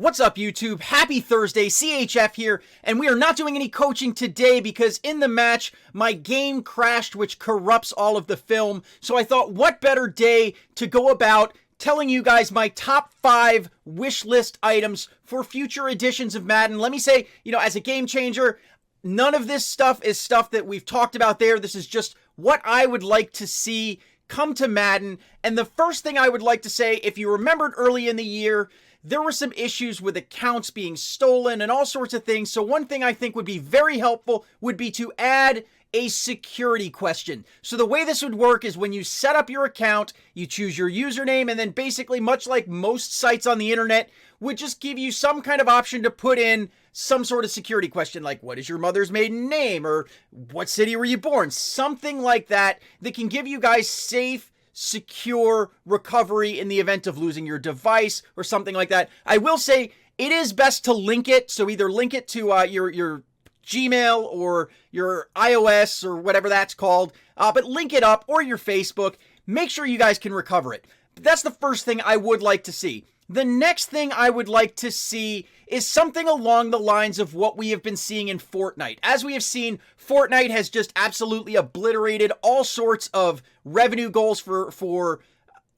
What's up, YouTube? Happy Thursday, CHF here, and we are not doing any coaching today because in the match, my game crashed, which corrupts all of the film. So I thought, what better day to go about telling you guys my top 5 wish list items for future editions of Madden. Let me say, as a game changer, none of this stuff is stuff that we've talked about there. This is just what I would like to see come to Madden. And the first thing I would like to say, if you remembered early in the year, there were some issues with accounts being stolen and all sorts of things. So one thing I think would be very helpful would be to add a security question. So the way this would work is when you set up your account, you choose your username, and then basically, much like most sites on the internet, would just give you some kind of option to put in some sort of security question, like what is your mother's maiden name, or what city were you born? Something like that can give you guys safe, secure recovery in the event of losing your device or something like that. I will say it is best to link it. So either link it to your Gmail or your iOS or whatever that's called, but link it up, or your Facebook. Make sure you guys can recover it. But that's the first thing I would like to see. The next thing I would like to see is something along the lines of what we have been seeing in Fortnite. As we have seen, Fortnite has just absolutely obliterated all sorts of revenue goals for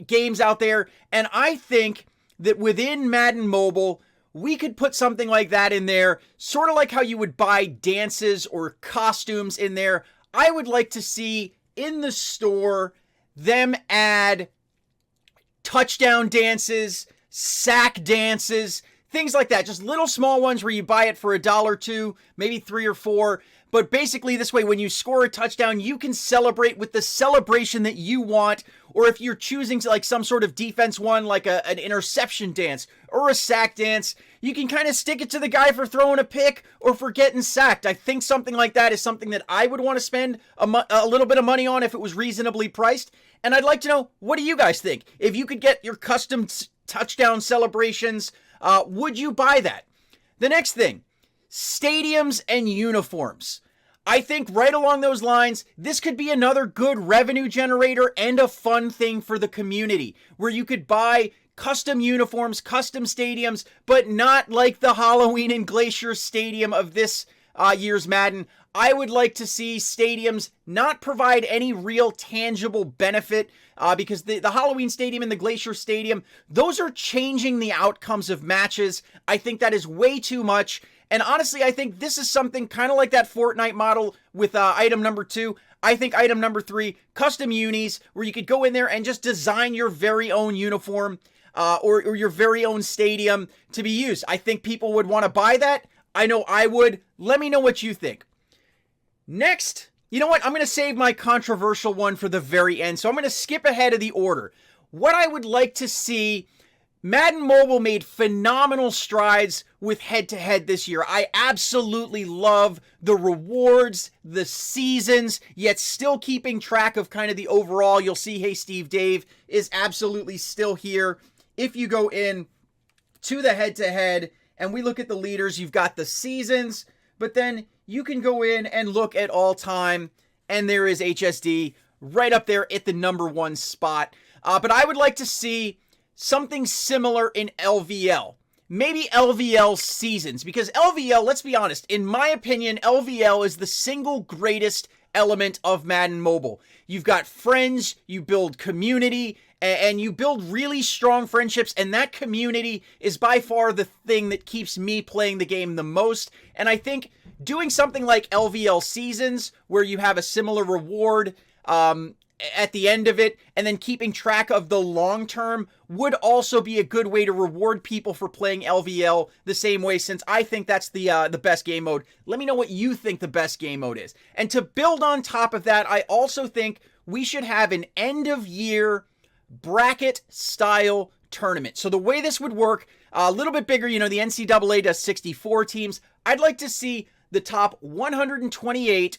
games out there. And I think that within Madden Mobile, we could put something like that in there, sort of like how you would buy dances or costumes in there. I would like to see in the store them add touchdown dances, sack dances, things like that. Just little small ones where you buy it for $1 or $2, maybe 3 or 4. But basically this way, when you score a touchdown, you can celebrate with the celebration that you want. Or if you're choosing like some sort of defense one, like an interception dance or a sack dance, you can kind of stick it to the guy for throwing a pick or for getting sacked. I think something like that is something that I would want to spend a little bit of money on if it was reasonably priced. And I'd like to know, what do you guys think? If you could get your custom touchdown celebrations, would you buy that? The next thing, stadiums and uniforms. I think right along those lines, this could be another good revenue generator and a fun thing for the community, where you could buy custom uniforms, custom stadiums, but not like the Halloween and Glacier Stadium of this year's Madden. I would like to see stadiums not provide any real tangible benefit because the Halloween Stadium and the Glacier Stadium, those are changing the outcomes of matches. I think that is way too much. And honestly, I think this is something kind of like that Fortnite model with item number 2. I think item number 3, custom unis, where you could go in there and just design your very own uniform or your very own stadium to be used. I think people would want to buy that. I know I would. Let me know what you think. Next, you know what? I'm going to save my controversial one for the very end. So I'm going to skip ahead of the order. What I would like to see, Madden Mobile made phenomenal strides with head-to-head this year. I absolutely love the rewards, the seasons, yet still keeping track of kind of the overall. You'll see, hey, Steve Dave is absolutely still here. If you go in to the head-to-head and we look at the leaders, you've got the seasons, but then you can go in and look at all time, and there is HSD right up there at the number 1 spot. But I would like to see something similar in LVL. Maybe LVL seasons, because LVL, let's be honest, in my opinion, LVL is the single greatest element of Madden Mobile. You've got friends, you build community, and you build really strong friendships, and that community is by far the thing that keeps me playing the game the most. And I think doing something like LVL seasons, where you have a similar reward at the end of it, and then keeping track of the long term, would also be a good way to reward people for playing LVL the same way, since I think that's the best game mode. Let me know what you think the best game mode is. And to build on top of that, I also think we should have an end of year bracket style tournament. So the way this would work, a little bit bigger, the NCAA does 64 teams. I'd like to see the top 128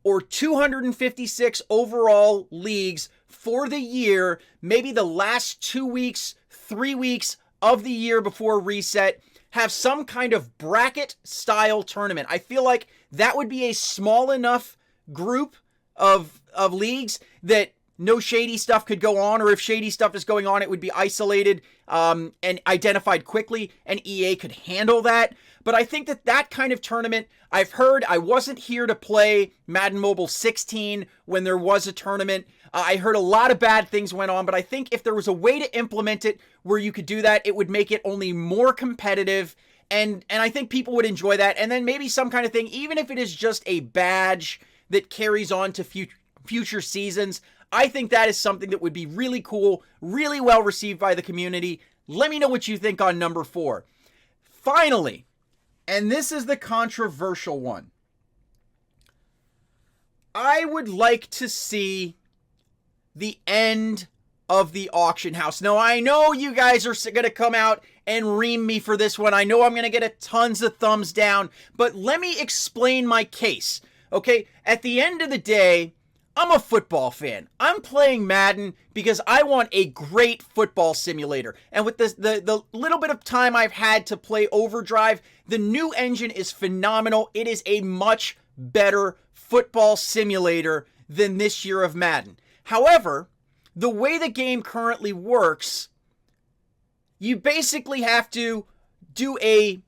or 256 overall leagues for the year, maybe the last 2 weeks, 3 weeks of the year before reset, have some kind of bracket style tournament. I feel like that would be a small enough group of leagues that no shady stuff could go on, or if shady stuff is going on, it would be isolated and identified quickly, and EA could handle that. But I think that kind of tournament, I've heard, I wasn't here to play Madden Mobile 16 when there was a tournament. I heard a lot of bad things went on, but I think if there was a way to implement it where you could do that, it would make it only more competitive, and I think people would enjoy that. And then maybe some kind of thing, even if it is just a badge that carries on to future seasons, I think that is something that would be really cool, really well received by the community. Let me know what you think on number 4. Finally, and this is the controversial one, I would like to see the end of the auction house. Now, I know you guys are going to come out and ream me for this one. I know I'm going to get a tons of thumbs down, but let me explain my case, okay? At the end of the day, I'm a football fan. I'm playing Madden because I want a great football simulator. And with the little bit of time I've had to play Overdrive, the new engine is phenomenal. It is a much better football simulator than this year of Madden. However, the way the game currently works, you basically have to do a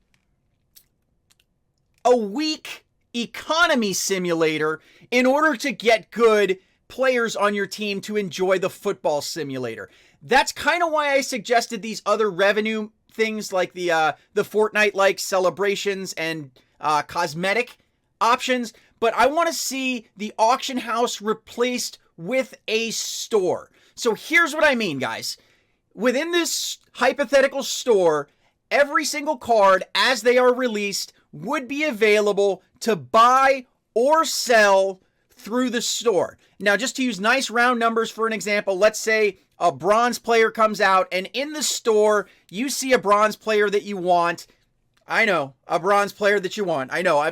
weak economy simulator in order to get good players on your team to enjoy the football simulator. That's kind of why I suggested these other revenue things like the Fortnite-like celebrations and cosmetic options, but I want to see the auction house replaced with a store. So here's what I mean, guys. Within this hypothetical store, every single card, as they are released, would be available to buy or sell through the store. Now, just to use nice round numbers for an example, let's say a bronze player comes out, and in the store, you see a bronze player that you want. I know, a bronze player that you want. I know,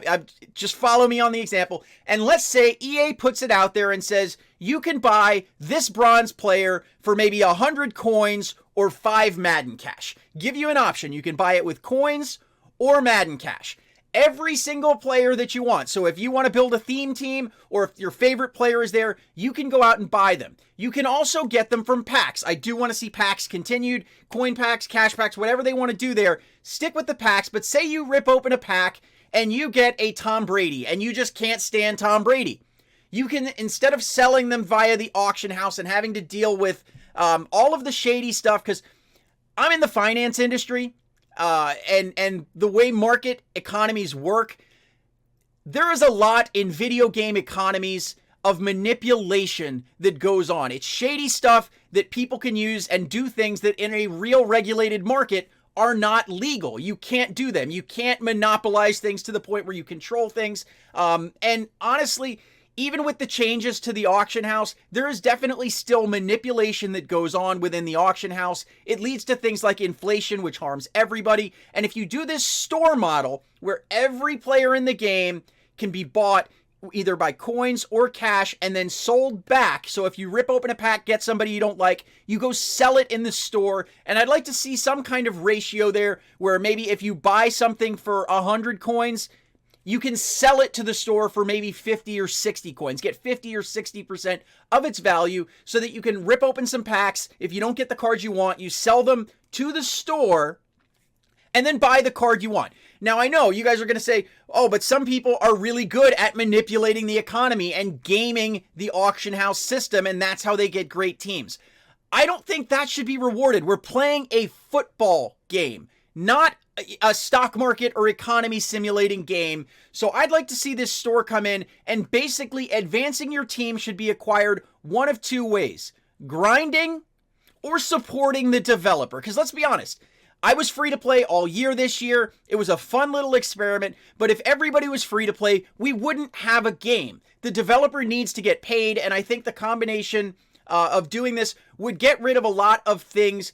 just follow me on the example. And let's say EA puts it out there and says, you can buy this bronze player for maybe 100 coins or 5 Madden Cash. Give you an option. You can buy it with coins or Madden Cash. Every single player that you want. So if you want to build a theme team, or if your favorite player is there, you can go out and buy them. You can also get them from packs. I do want to see packs continued, coin packs, cash packs, whatever they want to do there. Stick with the packs, but say you rip open a pack and you get a Tom Brady and you just can't stand Tom Brady. You can, instead of selling them via the auction house and having to deal with all of the shady stuff, because I'm in the finance industry, and the way market economies work, there is a lot in video game economies of manipulation that goes on. It's shady stuff that people can use and do things that in a real regulated market are not legal. You can't do them. You can't monopolize things to the point where you control things. And honestly, even with the changes to the auction house, there is definitely still manipulation that goes on within the auction house. It leads to things like inflation, which harms everybody. And if you do this store model where every player in the game can be bought either by coins or cash and then sold back. So if you rip open a pack, get somebody you don't like, you go sell it in the store. And I'd like to see some kind of ratio there where maybe if you buy something for 100 coins, you can sell it to the store for maybe 50 or 60 coins. Get 50 or 60% of its value so that you can rip open some packs. If you don't get the cards you want, you sell them to the store and then buy the card you want. Now, I know you guys are going to say, oh, but some people are really good at manipulating the economy and gaming the auction house system, and that's how they get great teams. I don't think that should be rewarded. We're playing a football game, not a stock market or economy simulating game. So I'd like to see this store come in, and basically advancing your team should be acquired one of two ways: grinding or supporting the developer. Because let's be honest, I was free to play all year this year. It was a fun little experiment, but if everybody was free to play, we wouldn't have a game. The developer needs to get paid, and I think the combination of doing this would get rid of a lot of things.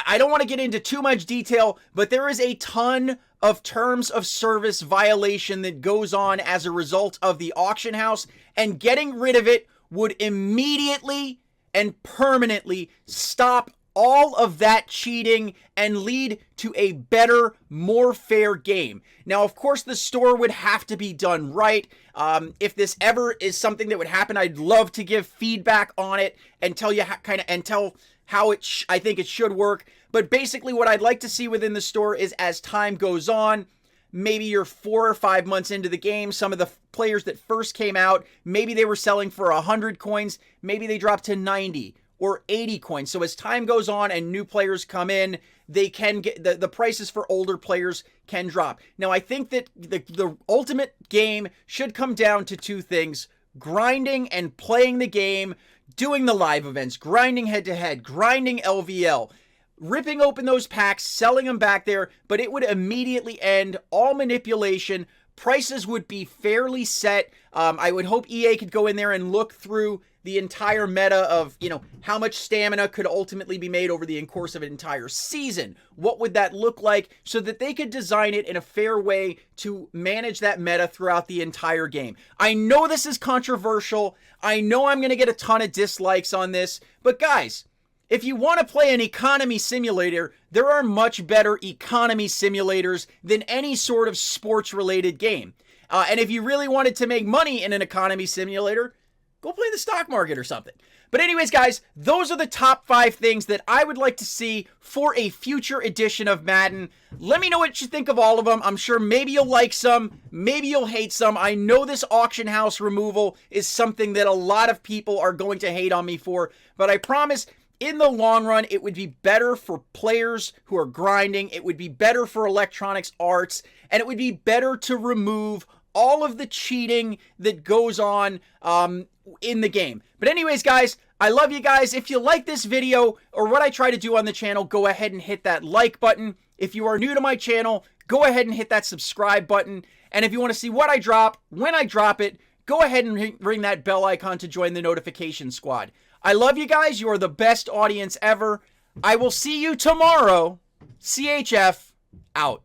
I don't want to get into too much detail, but there is a ton of terms of service violation that goes on as a result of the auction house, and getting rid of it would immediately and permanently stop all of that cheating and lead to a better, more fair game. Now, of course, the store would have to be done right. If this ever is something that would happen, I'd love to give feedback on it and tell you how I think it should work. But basically what I'd like to see within the store is, as time goes on, maybe you're 4 or 5 months into the game, some of the players that first came out, maybe they were selling for 100 coins, maybe they dropped to 90 or 80 coins. So as time goes on and new players come in, they can get the prices for older players can drop. Now, I think that the ultimate game should come down to two things: grinding and playing the game, doing the live events, grinding head-to-head, grinding LVL, ripping open those packs, selling them back there, but it would immediately end all manipulation. Prices would be fairly set. I would hope EA could go in there and look through the entire meta of, how much stamina could ultimately be made over the course of an entire season. What would that look like, so that they could design it in a fair way to manage that meta throughout the entire game. I know this is controversial. I know I'm going to get a ton of dislikes on this, but guys, if you want to play an economy simulator, there are much better economy simulators than any sort of sports-related game. And if you really wanted to make money in an economy simulator, go play the stock market or something. But anyways, guys, those are the top 5 things that I would like to see for a future edition of Madden. Let me know what you think of all of them. I'm sure maybe you'll like some, maybe you'll hate some. I know this auction house removal is something that a lot of people are going to hate on me for, but I promise, in the long run, it would be better for players who are grinding. It would be better for Electronics Arts, and it would be better to remove all of the cheating that goes on in the game. But anyways, guys, I love you guys. If you like this video or what I try to do on the channel, go ahead and hit that like button. If you are new to my channel, go ahead and hit that subscribe button. And if you want to see what I drop, when I drop it, go ahead and ring that bell icon to join the notification squad. I love you guys. You are the best audience ever. I will see you tomorrow. CHF out.